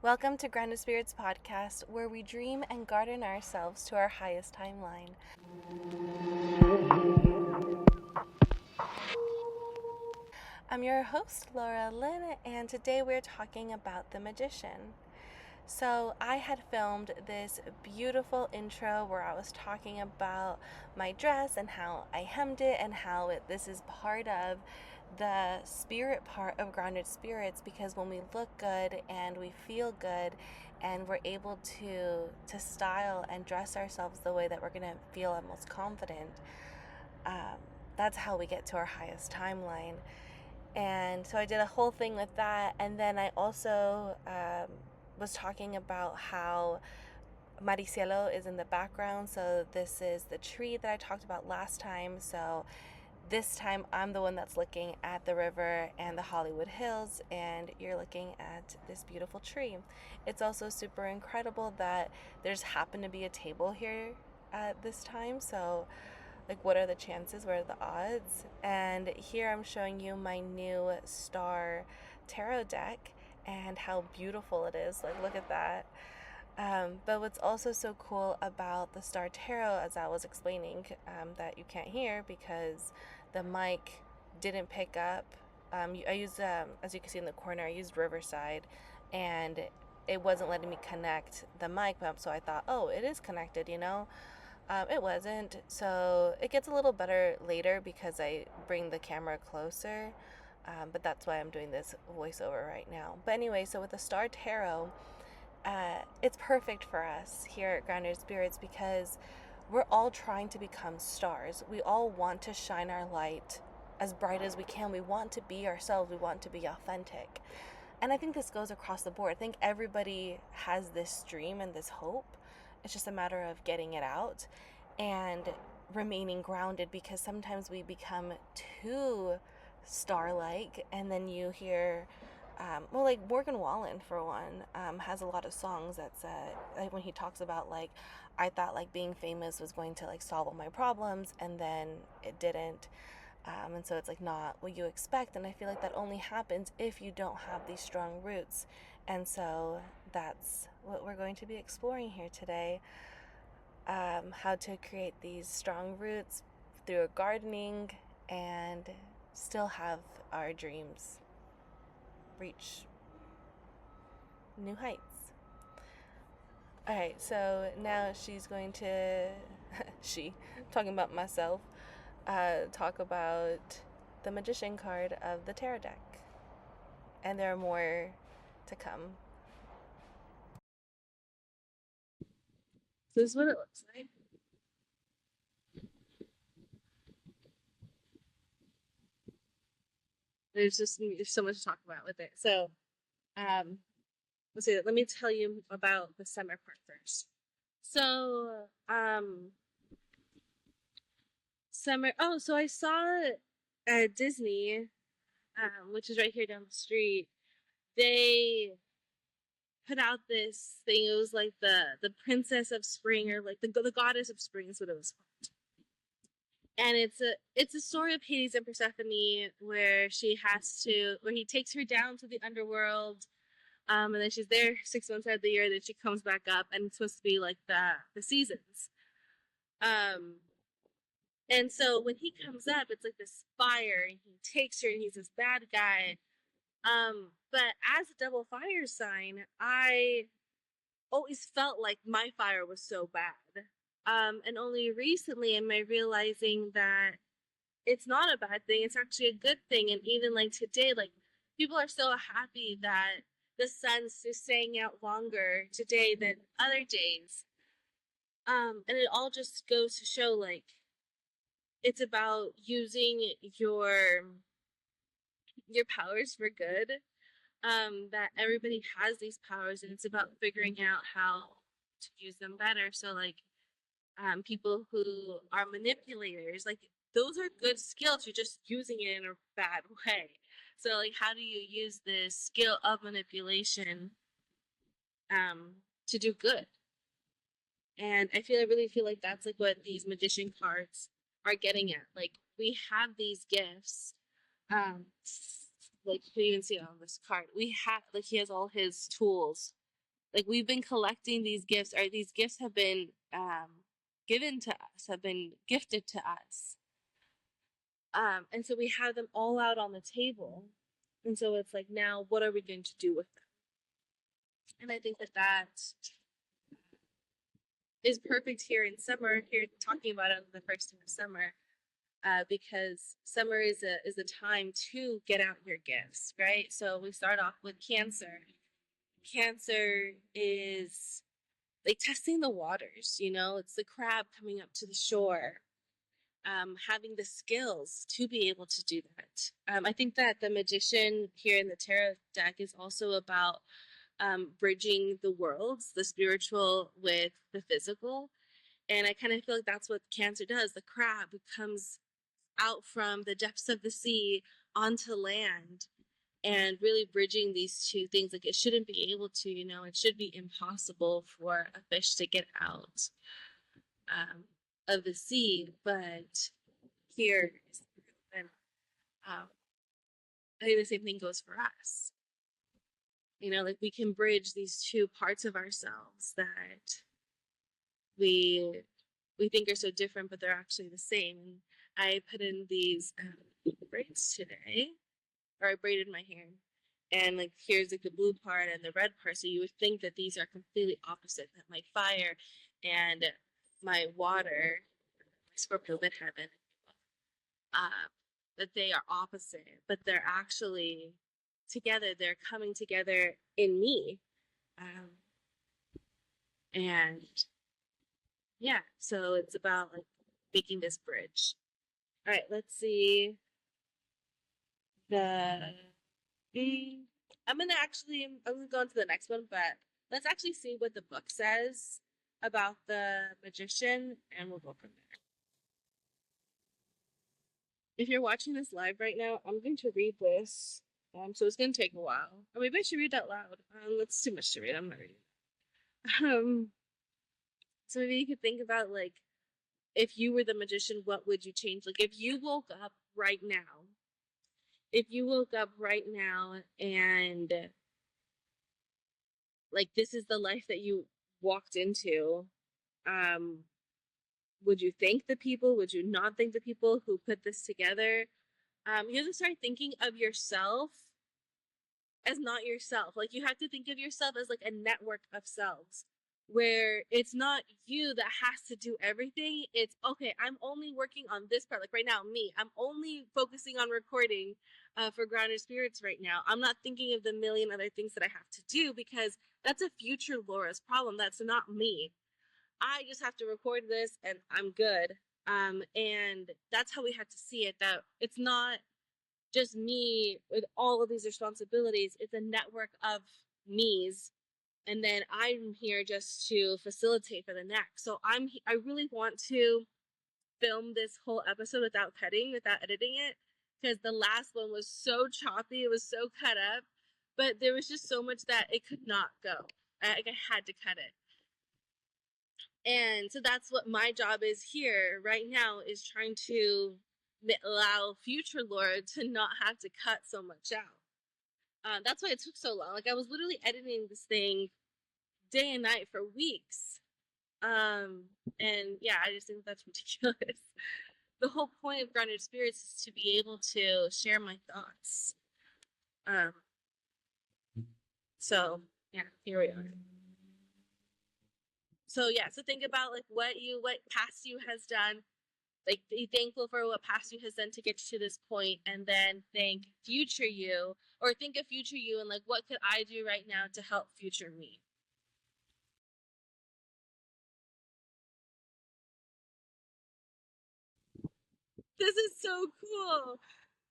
Welcome to Grounded Spirits Podcast, where we dream and garden ourselves to our highest timeline. I'm your host, Laura Lynn, and today we're talking about the magician. So, I had filmed this beautiful intro where I was talking about my dress and how I hemmed it and how this is part of the spirit part of Grounded Spirits, because when we look good and we feel good and we're able to style and dress ourselves the way that we're going to feel most confident, um, that's how we get to our highest timeline. And so I did a whole thing with that. And then I also was talking about how Maricielo is in the background. So this is the tree that I talked about last time. So this time I'm the one that's looking at the river and the Hollywood Hills, and you're looking at this beautiful tree. It's also super incredible that there's happened to be a table here at this time. So like, what are the chances, what are the odds? And here I'm showing you my new star tarot deck and how beautiful it is. Like, look at that. But what's also so cool about the star tarot, as I was explaining, that you can't hear because the mic didn't pick up. I used, as you can see in the corner, I used Riverside, and it wasn't letting me connect the mic, so I thought, oh, it is connected, you know? It wasn't, so it gets a little better later because I bring the camera closer, but that's why I'm doing this voiceover right now. But anyway, so with the Star Tarot, it's perfect for us here at Grounded Spirits because we're all trying to become stars. We all want to shine our light as bright as we can. We want to be ourselves, we want to be authentic. And I think this goes across the board. I think everybody has this dream and this hope. It's just a matter of getting it out and remaining grounded, because sometimes we become too star-like, and then you hear well, like Morgan Wallen for one, has a lot of songs that's like when he talks about like, I thought like being famous was going to like solve all my problems, and then it didn't. And so it's like not what you expect, and I feel like that only happens if you don't have these strong roots. And so that's what we're going to be exploring here today, how to create these strong roots through gardening and still have our dreams reach new heights. All right, so now she's going to talking about myself, talk about the magician card of the tarot deck, and there are more to come. So this is what it looks like. There's so much to talk about with it. So um, let's see. Let me tell you about the summer part first. So summer. Oh, so I saw at Disney, which is right here down the street. They put out this thing. It was like the princess of spring, or like the goddess of spring is what it was called. And it's a story of Hades and Persephone, where he takes her down to the underworld, and then she's there 6 months out of the year. Then she comes back up, and it's supposed to be like the seasons. Um, and so when he comes up, it's like this fire, and he takes her, and he's this bad guy. But as a double fire sign, I always felt like my fire was so bad. And only recently am I realizing that it's not a bad thing. It's actually a good thing. And even like today, like people are so happy that the sun's just staying out longer today than other days. And it all just goes to show like it's about using your powers for good. That everybody has these powers, and it's about figuring out how to use them better. So like people who are manipulators, like those are good skills. You're just using it in a bad way. So like, how do you use this skill of manipulation to do good? And I really feel like that's like what these magician cards are getting at. Like we have these gifts. Um, like you can even see it on this card. We have like he has all his tools Like, we've been collecting these gifts, or these gifts have been given to us, have been gifted to us. And so we have them all out on the table. And so it's like, now what are we going to do with them? And I think that that is perfect here in summer, here talking about it on the first day of summer, because summer is a time to get out your gifts, right? So we start off with Cancer. Cancer is like testing the waters, you know, it's the crab coming up to the shore, having the skills to be able to do that. I think that the Magician here in the tarot deck is also about bridging the worlds, the spiritual with the physical. And I kind of feel like that's what Cancer does. The crab comes out from the depths of the sea onto land, and really bridging these two things. Like, it shouldn't be able to, you know, it should be impossible for a fish to get out of the sea, but here, and I think the same thing goes for us. You know, like, we can bridge these two parts of ourselves that we think are so different, but they're actually the same. And I put in these braids today, or I braided my hair, and like, here's like the blue part and the red part. So you would think that these are completely opposite, that my fire and my water, my Scorpio midheaven, that they are opposite, but they're actually together. They're coming together in me. And yeah, so it's about like making this bridge. All right, let's see. I'm gonna go on to the next one, but let's actually see what the book says about the Magician, and we'll go from there. If you're watching this live right now, I'm going to read this. So it's gonna take a while. Or maybe I should read out loud. That's too much to read. I'm not reading. So maybe you could think about, like, if you were the Magician, what would you change? Like, if you woke up right now and like, this is the life that you walked into, would you thank the people? Would you not thank the people who put this together? You have to start thinking of yourself as not yourself. Like, you have to think of yourself as like a network of selves, where it's not you that has to do everything. It's, okay, I'm only working on this part. Like, right now, me, I'm only focusing on recording for Grounded Spirits right now. I'm not thinking of the million other things that I have to do, because that's a future Laura's problem. That's not me. I just have to record this and I'm good. And that's how we have to see it, that it's not just me with all of these responsibilities. It's a network of me's, and then I'm here just to facilitate for the next. So I really want to film this whole episode without cutting, without editing it, because the last one was so choppy, it was so cut up, but there was just so much that it could not go. I had to cut it. And so that's what my job is here right now, is trying to allow future Laura to not have to cut so much out. That's why it took so long. Like, I was literally editing this thing day and night for weeks. And yeah, I just think that's ridiculous. The whole point of Grounded Spirits is to be able to share my thoughts. So yeah, here we are. So yeah, so think about like what past you has done. Like, be thankful for what past you has done to get you to this point, and then think future you, or think of future you and like, what could I do right now to help future me? This is so cool.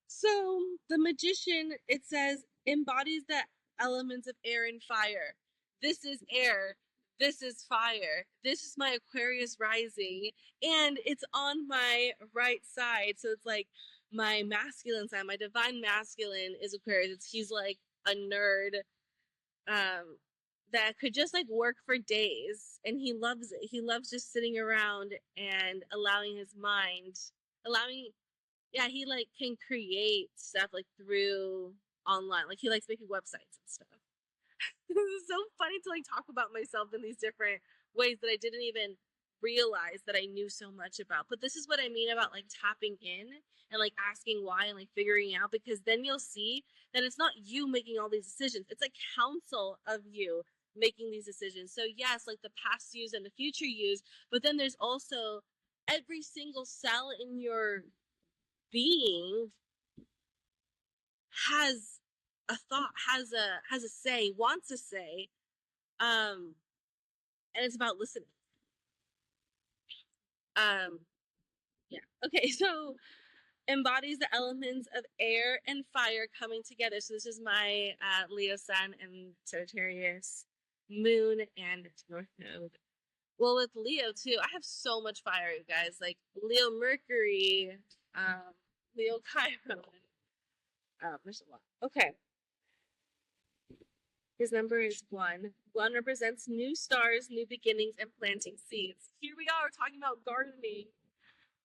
So the Magician, it says, embodies the elements of air and fire. This is air. This is fire. This is my Aquarius rising, and it's on my right side. So it's like my masculine side, my divine masculine is Aquarius. He's like a nerd that could just like work for days, and he loves it. He loves just sitting around and allowing his mind, allowing, yeah, he like can create stuff like through online. Like, he likes making websites and stuff. This is so funny to like talk about myself in these different ways that I didn't even realize that I knew so much about. But this is what I mean about like tapping in and like asking why and like figuring out, because then you'll see that it's not you making all these decisions. It's a council of you making these decisions. So yes, like the past yous and the future yous, but then there's also every single cell in your being has a thought, has a say, wants a say, and it's about listening. Yeah. Okay, so embodies the elements of air and fire coming together. So this is my Leo Sun and Sagittarius Moon and North Node. Well, with Leo too, I have so much fire, you guys. Like Leo Mercury, Leo Chiron. There's a lot. Okay. His number is 1. 1 represents new stars, new beginnings, and planting seeds. Here we are talking about gardening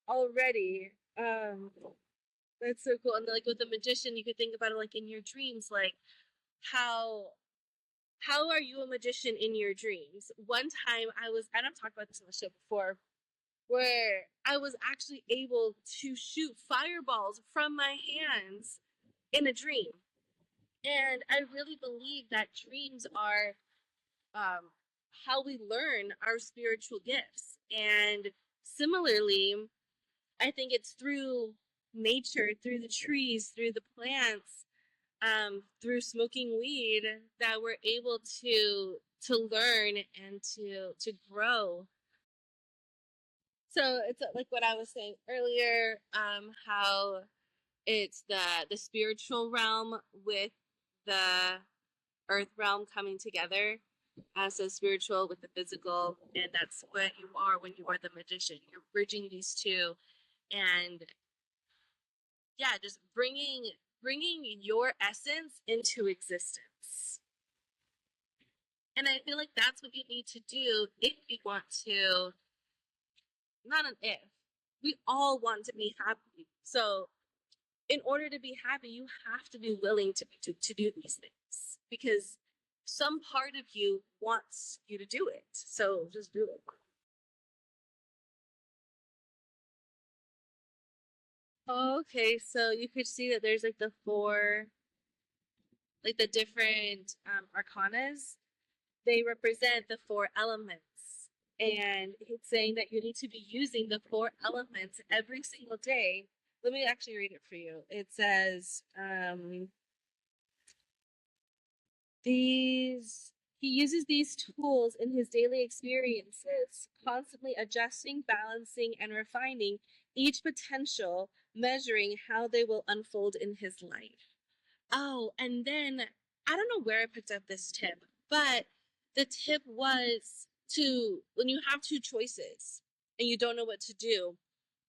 already. That's so cool. And like with the magician, you could think about it like in your dreams, like how are you a magician in your dreams? One time and I've talked about this on the show before, where I was actually able to shoot fireballs from my hands in a dream. And I really believe that dreams are how we learn our spiritual gifts. And similarly, I think it's through nature, through the trees, through the plants, through smoking weed, that we're able to learn and to grow. So it's like what I was saying earlier, how it's the spiritual realm with the earth realm coming together. So spiritual with the physical, and that's what you are when you are the magician. You're bridging these two, and yeah, just bringing your essence into existence. And I feel like that's what you need to do if you want to, not an if, we all want to be happy. So in order to be happy, you have to be willing to do these things, because some part of you wants you to do it. So just do it. Okay, so you could see that there's like the 4, like the different arcanas. They represent the 4 elements. And it's saying that you need to be using the 4 elements every single day. Let me actually read it for you. It says, he uses these tools in his daily experiences, constantly adjusting, balancing, and refining each potential, measuring how they will unfold in his life. Oh, and then I don't know where I picked up this tip, but the tip was to, when you have 2 choices and you don't know what to do,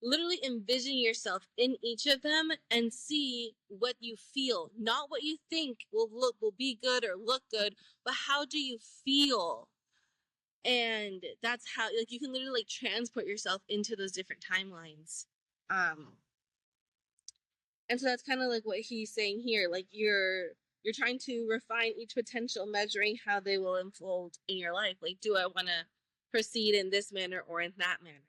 literally envision yourself in each of them and see what you feel, not what you think will be good or look good, but how do you feel? And that's how, like, you can literally like transport yourself into those different timelines. And so that's kind of like what he's saying here, like you're trying to refine each potential, measuring how they will unfold in your life. Like, do I want to proceed in this manner or in that manner?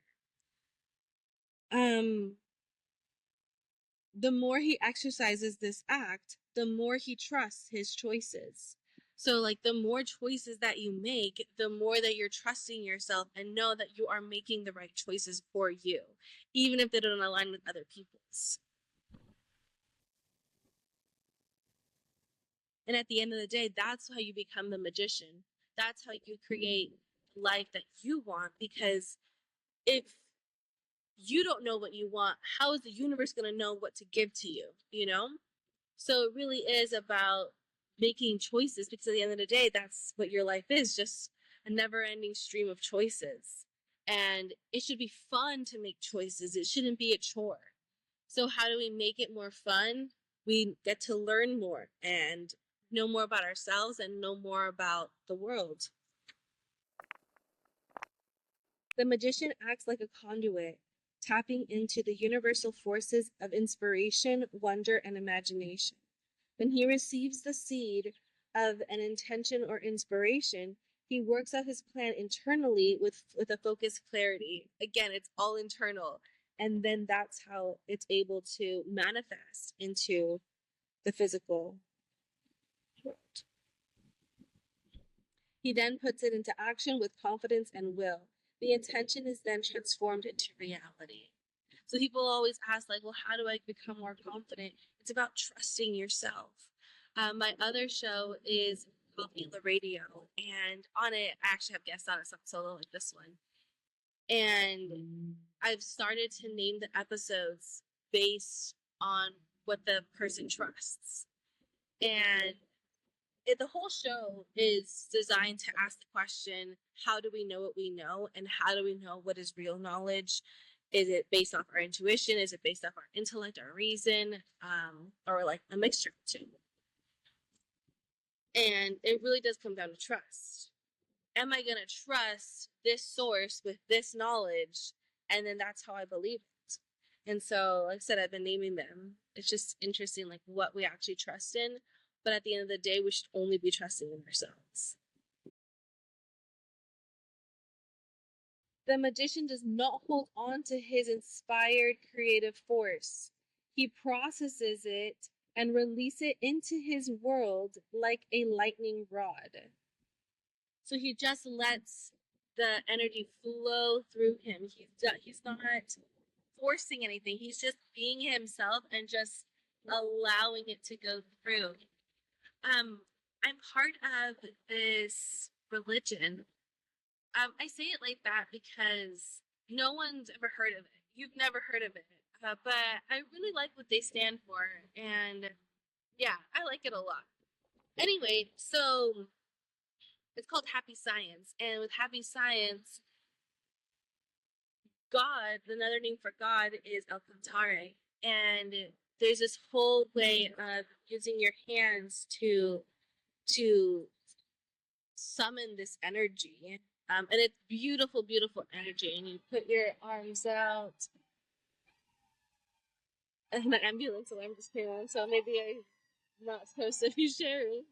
The more he exercises this act, the more he trusts his choices. So like the more choices that you make, the more that you're trusting yourself and know that you are making the right choices for you, even if they don't align with other people's. And at the end of the day, that's how you become the magician. That's how you create life that you want, because if you don't know what you want, how is the universe going to know what to give to you, you know? So it really is about making choices, because at the end of the day, that's what your life is, just a never-ending stream of choices. And it should be fun to make choices. It shouldn't be a chore. So how do we make it more fun? We get to learn more and know more about ourselves and know more about the world. The magician acts like a conduit, tapping into the universal forces of inspiration, wonder, and imagination. When he receives the seed, of an intention or inspiration, he works out his plan internally with a focused clarity. Again, it's all internal. And then that's how it's able to manifest into the physical world. He then puts it into action with confidence and will. The intention is then transformed into reality. So people always ask, like, well, how do I become more confident? It's about trusting yourself. My other show is called Feel the Radio, and on it, I actually have guests on it, some solo like this one. And I've started to name the episodes based on what the person trusts. And the whole show is designed to ask the question, how do we know what we know? And how do we know what is real knowledge? Is it based off our intuition? Is it based off our intellect, our reason? Or like a mixture of the two? And it really does come down to trust. Am I going to trust this source with this knowledge? And then that's how I believe it. And so, like I said, I've been naming them. It's just interesting, like what we actually trust in. But at the end of the day, we should only be trusting in ourselves. The magician does not hold on to his inspired creative force. He processes it and releases it into his world like a lightning rod. So he just lets the energy flow through him. He's not forcing anything. He's just being himself and just allowing it to go through. I'm part of this religion. I say it like that because no one's ever heard of it. You've never heard of it. But I really like what they stand for. And yeah, I like it a lot. Anyway, so it's called Happy Science. And with Happy Science, God, another name for God is Alcantara. And there's this whole way of using your hands to summon this energy. And it's beautiful, beautiful energy. And you put your arms out. And the ambulance alarm just came on, so maybe I'm not supposed to be sharing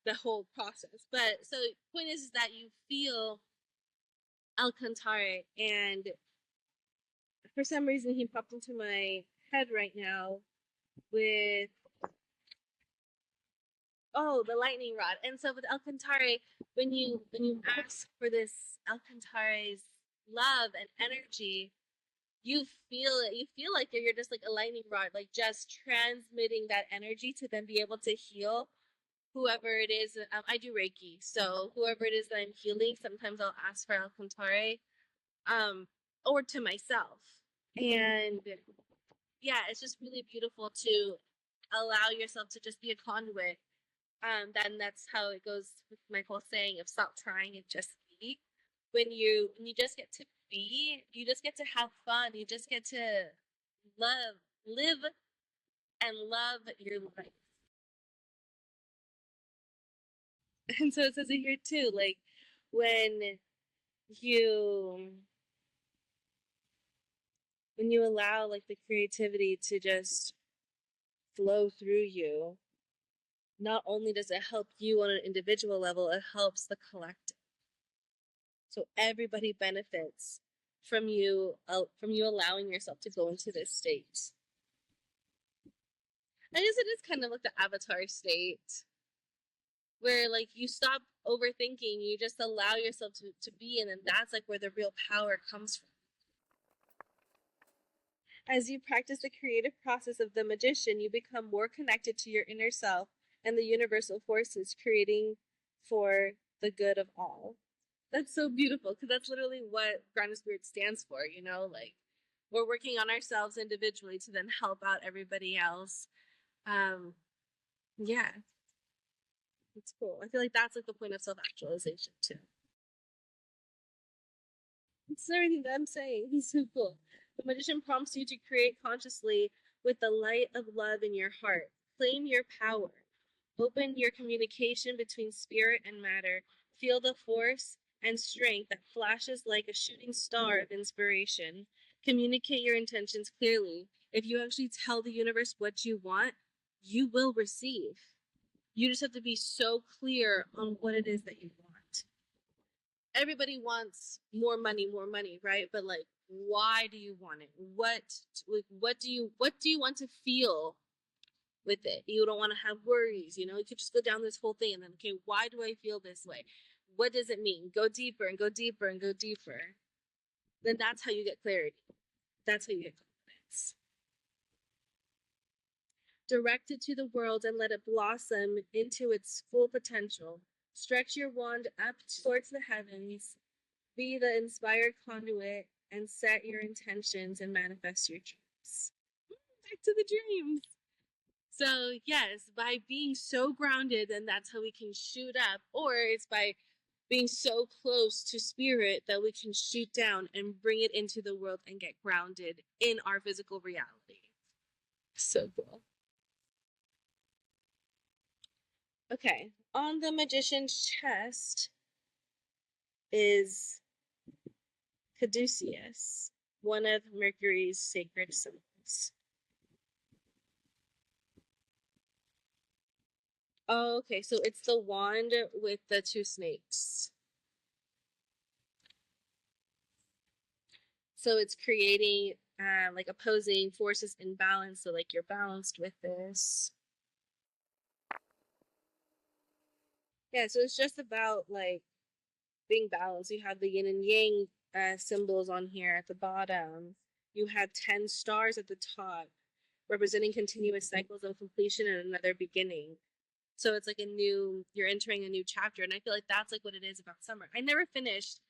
the whole process. But so the point is that you feel Alcantara, and for some reason he popped into my head right now with the lightning rod. And so with Alcantara, when you ask for this Alcantara's love and energy, you feel it. You feel like you're just like a lightning rod, like just transmitting that energy to then be able to heal whoever it is. I do Reiki, so whoever it is that I'm healing, sometimes I'll ask for Alcantara, or to myself. And yeah, it's just really beautiful to allow yourself to just be a conduit. Then that's how it goes with my whole saying of stop trying and just be. When you just get to be, you just get to have fun. You just get to live and love your life. And so it says it here too, like when you allow like the creativity to just flow through you, not only does it help you on an individual level, it helps the collective. So everybody benefits from you allowing yourself to go into this state. I guess it is kind of like the avatar state, where like you stop overthinking, you just allow yourself to be in, and that's like where the real power comes from. As you practice the creative process of the magician, you become more connected to your inner self and the universal forces creating for the good of all. That's so beautiful, because that's literally what Grounded Spirit stands for, you know? Like, we're working on ourselves individually to then help out everybody else. Yeah. It's cool. I feel like that's like the point of self-actualization, too. It's everything that I'm saying. He's so cool. The magician prompts you to create consciously with the light of love in your heart. Claim your power. Open your communication between spirit and matter. Feel the force and strength that flashes like a shooting star of inspiration. Communicate your intentions clearly. If you actually tell the universe what you want, you will receive. You just have to be so clear on what it is that you want. Everybody wants more money, right? But like, why do you want it? What do you want to feel with it? You don't want to have worries, you could just go down this whole thing and then, okay, why do I feel this way? What does it mean? Go deeper and go deeper and go deeper. Then that's how you get clarity. That's how you get confidence. Direct it to the world and let it blossom into its full potential. Stretch your wand up towards the heavens. Be the inspired conduit and set your intentions and manifest your dreams. Back to the dreams. So yes, by being so grounded, then that's how we can shoot up, or it's by being so close to spirit that we can shoot down and bring it into the world and get grounded in our physical reality. So cool. Okay, on the magician's chest is Caduceus, one of Mercury's sacred symbols. Oh, okay, so it's the wand with the two snakes. So it's creating like opposing forces in balance, so like you're balanced with this. Yeah, so it's just about like being balanced. You have the yin and yang symbols on here at the bottom. You have 10 stars at the top, representing continuous cycles of completion and another beginning. So it's like you're entering a new chapter. And I feel like that's like what it is about summer. I never finished.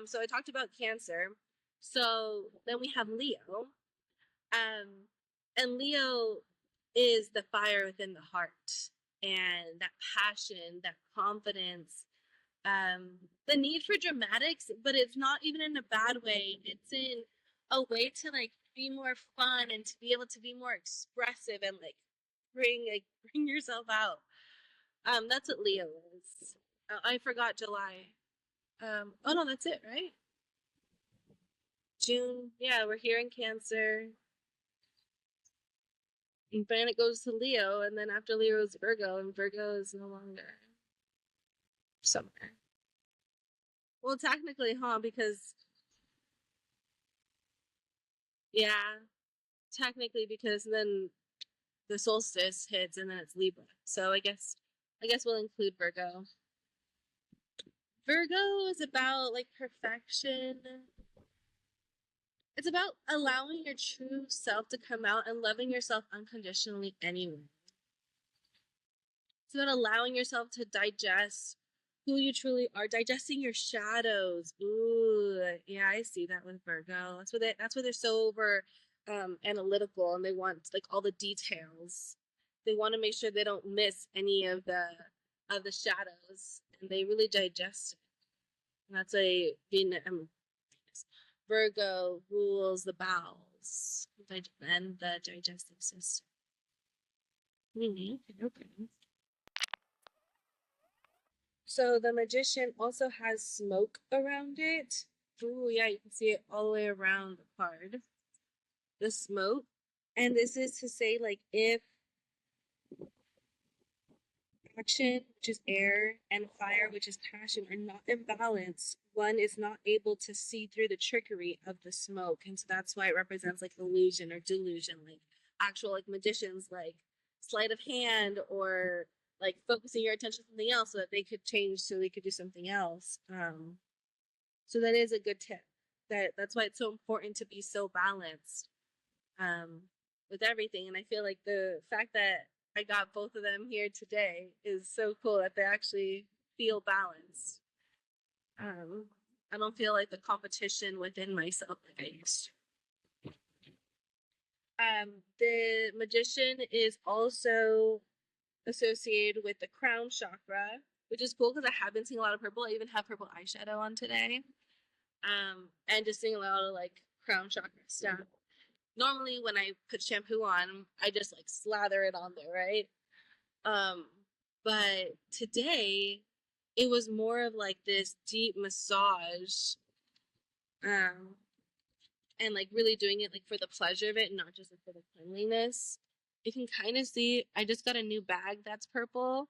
So I talked about Cancer. So then we have Leo. And Leo is the fire within the heart, and that passion, that confidence, the need for dramatics, but it's not even in a bad way. It's in a way to like be more fun and to be able to be more expressive and like bring yourself out. That's what Leo is. I forgot July. Oh no, that's it, right? June. Yeah, we're here in Cancer. And then it goes to Leo, and then after Leo is Virgo, and Virgo is no longer summer. Well, technically, because yeah, technically because then the solstice hits and then it's Libra. So I guess we'll include Virgo. Virgo is about like perfection. It's about allowing your true self to come out and loving yourself unconditionally anyway. It's about allowing yourself to digest who you truly are, digesting your shadows. Ooh, yeah, I see that with Virgo. That's why they're so over analytical, and they want like all the details. They want to make sure they don't miss any of the shadows, and they really digest it. And that's why Virgo rules the bowels and the digestive system. Okay. So the magician also has smoke around it. Ooh, yeah, you can see it all the way around the card. The smoke. And this is to say, like, if action, which is air, and fire, which is passion, are not in balance, one is not able to see through the trickery of the smoke. And so that's why it represents like illusion or delusion, like actual like magicians, like sleight of hand or like focusing your attention on something else so that they could change, so they could do something else. So that is a good tip. That's why it's so important to be so balanced with everything. And I feel like the fact that I got both of them here today is so cool that they actually feel balanced. I don't feel like the competition within myself like I used to. The magician is also associated with the crown chakra, which is cool because I have been seeing a lot of purple. I even have purple eyeshadow on today. And just seeing a lot of like crown chakra stuff. Normally when I put shampoo on, I just like slather it on there, right? But today it was more of like this deep massage. And like really doing it like for the pleasure of it, not just like for the cleanliness. You can kind of see I just got a new bag that's purple.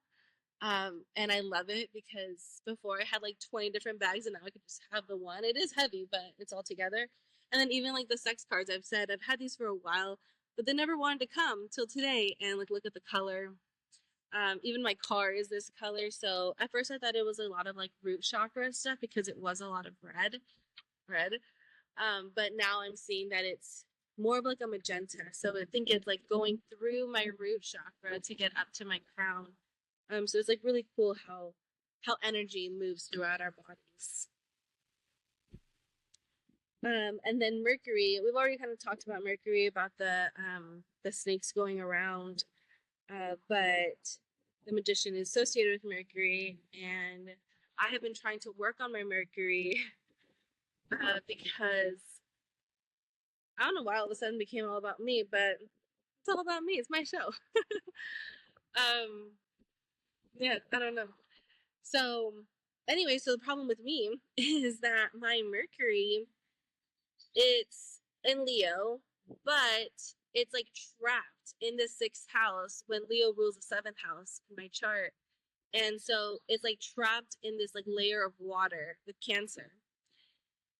And I love it because before I had like 20 different bags and now I could just have the one. It is heavy, but it's all together. And then even like the sex cards, I've said I've had these for a while, but they never wanted to come till today. And like, look at the color. Even my car is this color. So at first I thought it was a lot of like root chakra stuff because it was a lot of red. But now I'm seeing that it's more of like a magenta. So I think it's like going through my root chakra to get up to my crown. So it's like really cool how energy moves throughout our bodies. And then Mercury, we've already kind of talked about Mercury, about the snakes going around, but the Magician is associated with Mercury, and I have been trying to work on my Mercury because I don't know why all of a sudden it became all about me, but it's all about me. It's my show. Yeah, I don't know. So anyway, so the problem with me is that my Mercury, it's in Leo, but it's like trapped in the 6th house when Leo rules the 7th house in my chart. And so it's like trapped in this like layer of water with Cancer.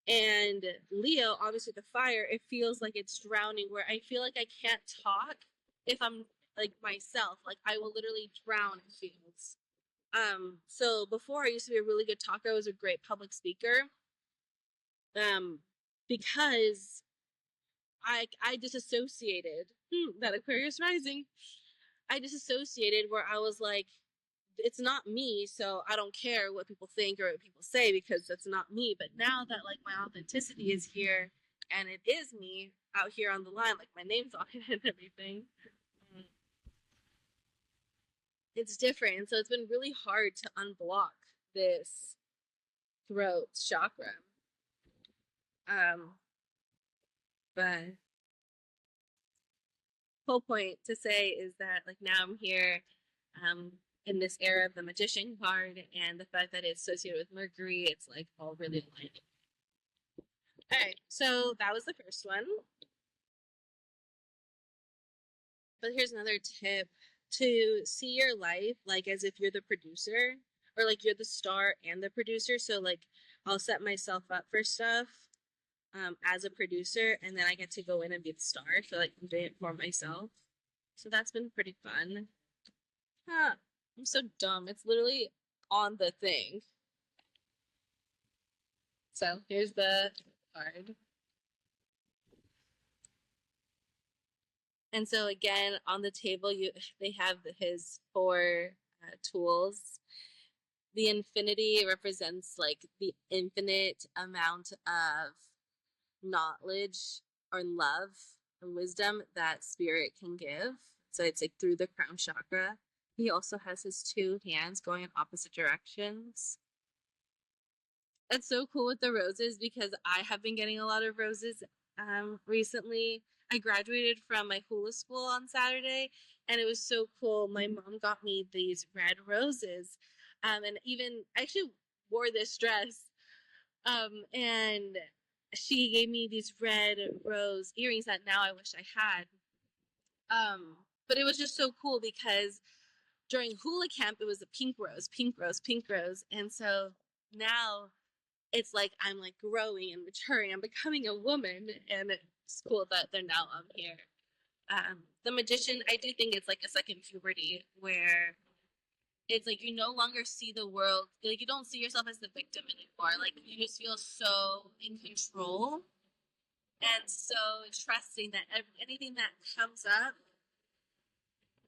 And Leo, obviously the fire, it feels like it's drowning, where I feel like I can't talk if I'm like myself. Like I will literally drown, it feels. So before I used to be a really good talker, I was a great public speaker. Because I disassociated, that Aquarius rising, I disassociated where I was like, it's not me, so I don't care what people think or what people say because that's not me. But now that like my authenticity is here and it is me out here on the line, like my name's on it and everything, it's different. And so it's been really hard to unblock this throat chakra. But whole point to say is that like now I'm here in this era of the Magician card, and the fact that it's associated with Mercury, it's like all really aligned. All right, so that was the first one. But here's another tip: to see your life like as if you're the producer, or like you're the star and the producer. So like I'll set myself up for stuff as a producer, and then I get to go in and be the star. So like I'm doing it for myself. So that's been pretty fun. Huh. I'm so dumb. It's literally on the thing. So here's the card. And so again, on the table, they have his 4 tools. The infinity represents like the infinite amount of knowledge or love and wisdom that spirit can give. So it's like through the crown chakra. He also has his 2 hands going in opposite directions. That's so cool with the roses because I have been getting a lot of roses recently. I graduated from my hula school on Saturday, and it was so cool. My mom got me these red roses, and even I actually wore this dress, and she gave me these red rose earrings that now I wish I had. But it was just so cool because during hula camp it was a pink rose, pink rose, pink rose, and so now it's like I'm like growing and maturing. I'm becoming a woman, and it's cool that they're now on here. The Magician, I do think it's like a second puberty where it's like you no longer see the world, like you don't see yourself as the victim anymore. Like you just feel so in control and so trusting that anything that comes up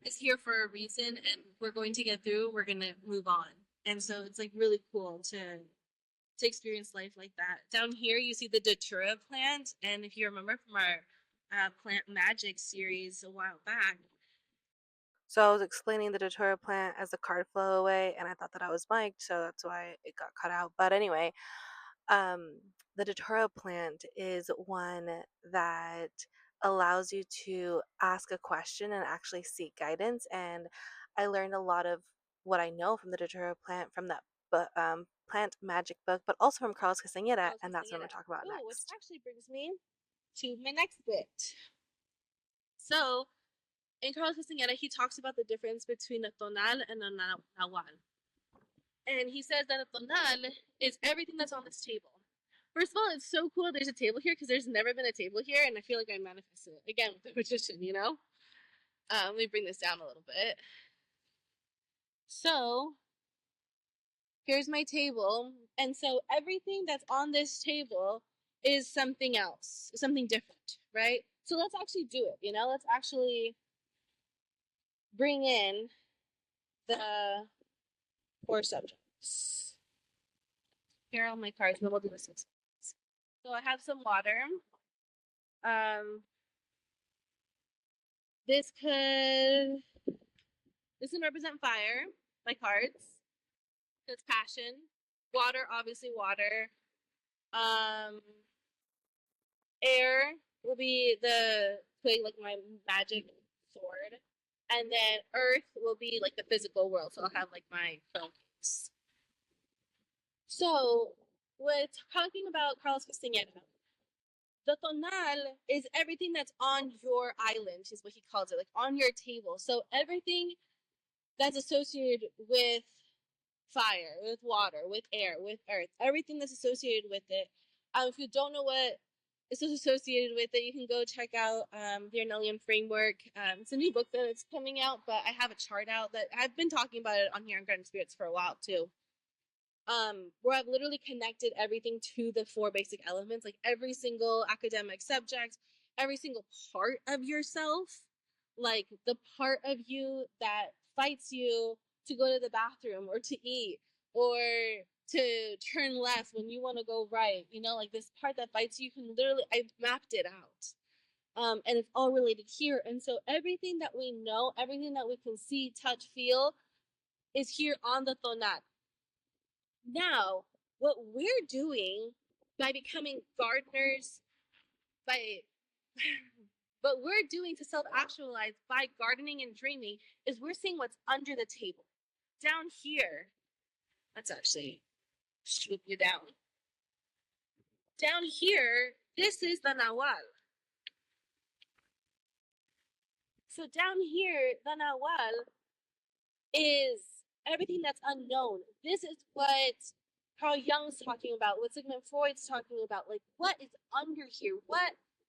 is here for a reason, and we're going to get through. We're gonna move on, and so it's like really cool to experience life like that. Down here, you see the Datura plant, and if you remember from our plant magic series a while back, so I was explaining the Datura plant as the card flow away, and I thought that I was mic'd, so that's why it got cut out. But anyway, the Datura plant is one that allows you to ask a question and actually seek guidance. And I learned a lot of what I know from the Datura plant from that plant magic book, but also from Carlos Castaneda, and that's what I'm going to talk about next. Which actually brings me to my next bit. So in Carlos Castaneda, he talks about the difference between a tonal and a nahual. And he says that a tonal is everything that's on this table. First of all, it's so cool there's a table here because there's never been a table here, and I feel like I manifested it again with the magician, you know? Let me bring this down a little bit. So, here's my table, and so everything that's on this table is something else, something different, right? So let's actually do it, you know? Let's actually bring in the 4 subjects. Here are all my cards, and then we'll do this. So I have some water. This can represent fire, my cards. That's passion. Water, obviously water. Air will be like my magic sword. And then earth will be like the physical world. So I'll have like my film case. So we're talking about Carlos Castaneda. The tonal is everything that's on your island, is what he calls it, like on your table. So everything that's associated with fire, with water, with air, with earth, everything that's associated with it. If you don't know what is associated with it, you can go check out the Arnellian Framework. It's a new book that's coming out, but I have a chart out that I've been talking about it on here on Garden Spirits for a while too. Where I've literally connected everything to the 4 basic elements, like every single academic subject, every single part of yourself, like the part of you that fights you to go to the bathroom or to eat or to turn left when you want to go right, you know, like this part that fights you, can literally, I've mapped it out. And it's all related here. And so everything that we know, everything that we can see, touch, feel is here on the tonal. Now, what we're doing by becoming gardeners, what we're doing to self-actualize by gardening and dreaming is we're seeing what's under the table. Down here, let's actually swoop you down. Down here, this is the nahual. So down here, the nahual is everything that's unknown. This is what Carl Jung's talking about, what Sigmund Freud's talking about. Like, what is under here?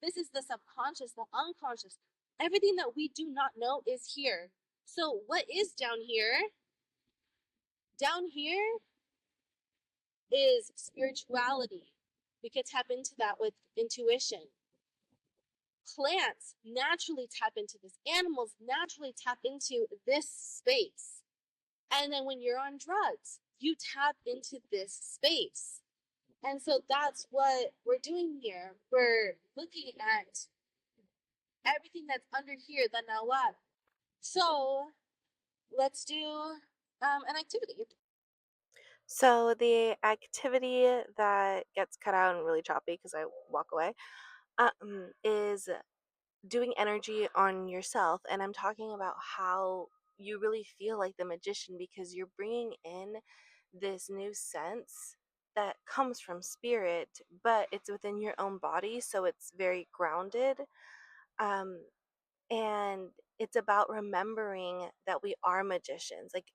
This is the subconscious, the unconscious. Everything that we do not know is here. So what is down here? Down here is spirituality. We could tap into that with intuition. Plants naturally tap into this. Animals naturally tap into this space. And then when you're on drugs, you tap into this space. And so that's what we're doing here. We're looking at everything that's under here, the nahual. So let's do an activity. So the activity that gets cut out and really choppy because I walk away is doing energy on yourself. And I'm talking about how you really feel like the magician because you're bringing in this new sense that comes from spirit, but it's within your own body. So it's very grounded. Um, and it's about remembering that we are magicians. Like,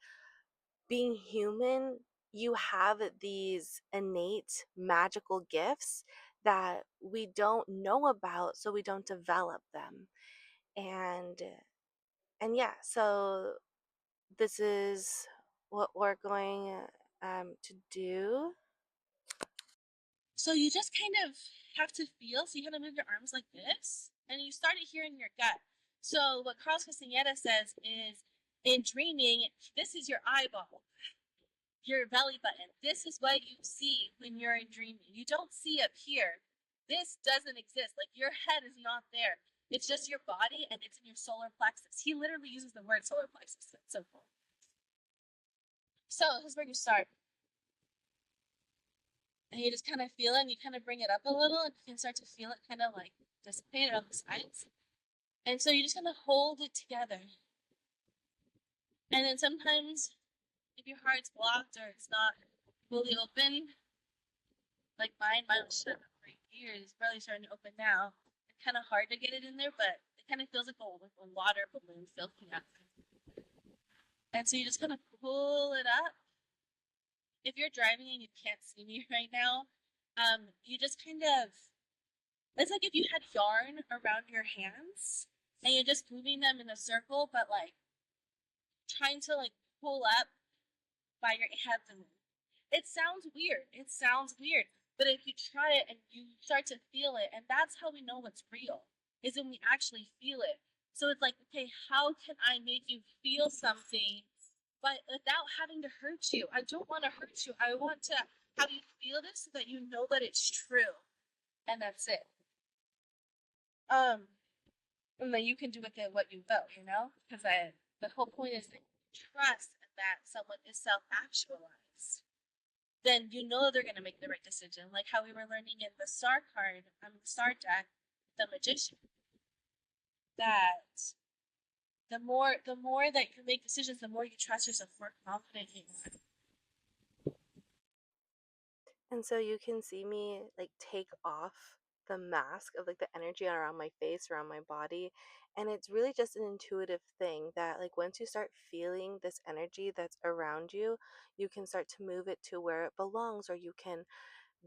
being human, you have these innate magical gifts that we don't know about, so we don't develop them. And yeah, so this is what we're going to do. So you just kind of have to feel. So you kind of move your arms like this, and you start it here in your gut. So what Carlos Castaneda says is, in dreaming, this is your eyeball, your belly button. This is what you see when you're in dreaming. You don't see up here. This doesn't exist. Like, your head is not there. It's just your body, and it's in your solar plexus. He literally uses the word solar plexus. It's so cool. So this is where you start. And you just kind of feel it, and you kind of bring it up a little, and you can start to feel it kind of like dissipate on the sides. And so you just kind of hold it together. And then sometimes, if your heart's blocked or it's not fully open, like mine was shut up for years, it's barely starting to open now. It's kind of hard to get it in there, but it it kind of feels like a water balloon filling up. And so you just kind of pull it up. If you're driving and you can't see me right now, you just kind of, it's like if you had yarn around your hands and you're just moving them in a circle, but like trying to like pull up by your hands. It sounds weird. It sounds weird. But if you try it and you start to feel it, and that's how we know what's real, is when we actually feel it. So it's like, okay, how can I make you feel something, but without having to hurt you? I don't want to hurt you. I want to have you feel this so that you know that it's true. And that's it. Um, and then you can do with it what you will, you know? Because the whole point is that you trust that someone is self-actualized, then you know they're going to make the right decision. Like how we were learning in the star card, the star deck, the magician, that the more that you make decisions, the more you trust yourself, the more confident you are. And so you can see me like take off the mask of like the energy around my face, around my body. And it's really just an intuitive thing that like once you start feeling this energy that's around you, you can start to move it to where it belongs, or you can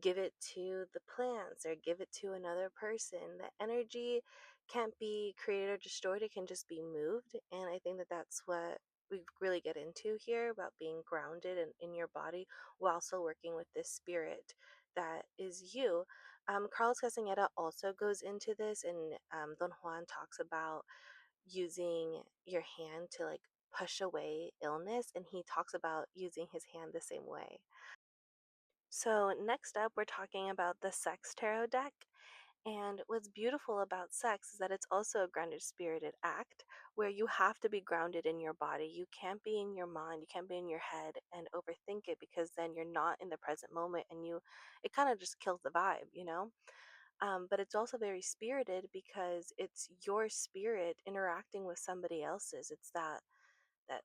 give it to the plants or give it to another person. The energy can't be created or destroyed, it can just be moved. And I think that that's what we really get into here about being grounded in your body while still working with this spirit that is you. Carlos Castaneda also goes into this, and Don Juan talks about using your hand to like push away illness, and he talks about using his hand the same way. So, next up, we're talking about the Sex Tarot deck. And what's beautiful about sex is that it's also a grounded spirited act where you have to be grounded in your body. You can't be in your mind, you can't be in your head and overthink it, because then you're not in the present moment, and it kind of just kills the vibe, you know? But it's also very spirited because it's your spirit interacting with somebody else's. It's that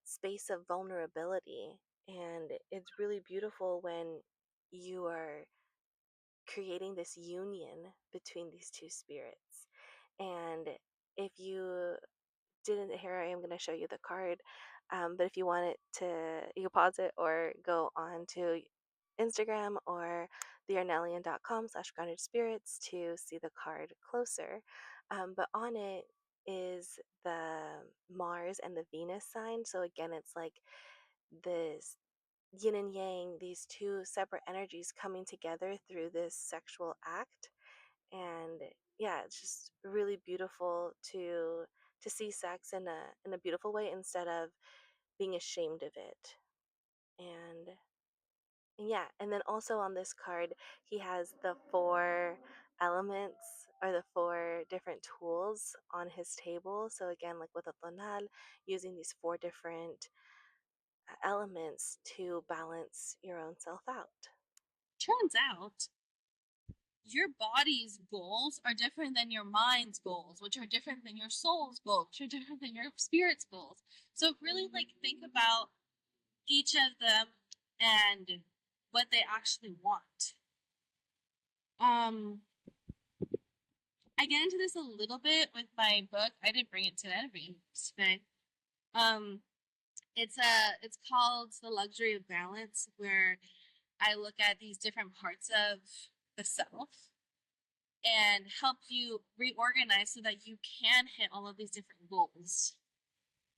space of vulnerability. And it's really beautiful when you are creating this union between these two spirits. And if you didn't, here I am going to show you the card. But if you want it to, you can pause it or go on to Instagram or thearnellian.com/grounded spirits to see the card closer. But on it is the Mars and the Venus sign. So again, it's like this yin and yang, these two separate energies coming together through this sexual act. And yeah, it's just really beautiful to see sex in a beautiful way instead of being ashamed of it. And yeah, and then also on this card, he has the four elements, or the four different tools on his table. So again, like with a tonal, using these four different elements to balance your own self out. Turns out your body's goals are different than your mind's goals, which are different than your soul's goals, which are different than your spirit's goals. So really like think about each of them and what they actually want. I get into this a little bit with my book. I didn't bring it today. Um, it's called The Luxury of Balance, where I look at these different parts of the self and help you reorganize so that you can hit all of these different goals.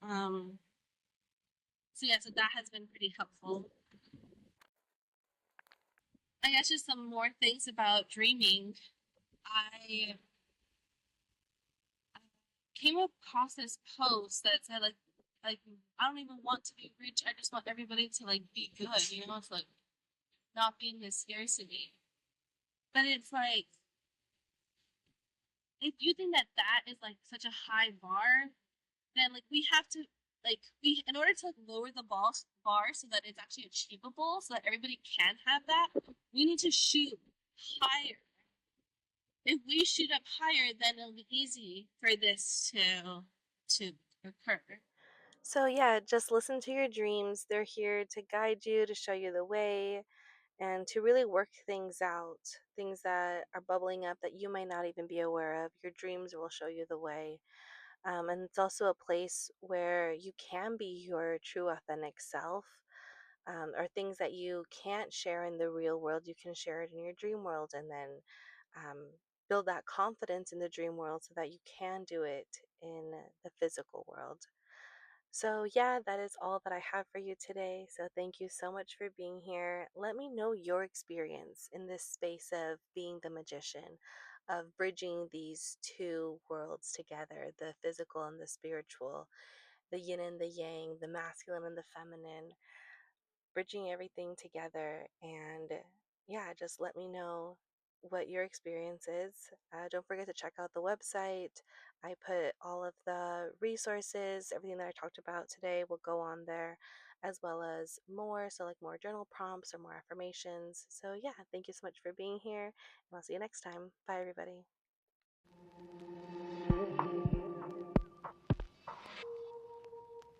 Um, so that has been pretty helpful. I guess just some more things about dreaming. I came across this post that said like I don't even want to be rich. I just want everybody to like be good. You know, it's like not being this scarcity. But it's like if you think that that is like such a high bar, then like we have to we in order to like lower the bar so that it's actually achievable, so that everybody can have that, we need to shoot higher. If we shoot up higher, then it'll be easy for this to occur. So yeah, just listen to your dreams. They're here to guide you, to show you the way, and to really work things out, things that are bubbling up that you might not even be aware of. Your dreams will show you the way. And it's also a place where you can be your true, authentic self, or things that you can't share in the real world, you can share it in your dream world, and then um, build that confidence in the dream world so that you can do it in the physical world. So, yeah, that is all that I have for you today. So, thank you so much for being here. Let me know your experience in this space of being the magician, of bridging these two worlds together, the physical and the spiritual, the yin and the yang, the masculine and the feminine, bridging everything together. And yeah, just let me know what your experience is. Don't forget to check out the website. I put all of the resources, everything that I talked about today will go on there, as well as more. So, like more journal prompts or more affirmations. So, yeah, thank you so much for being here. And I'll see you next time. Bye, everybody.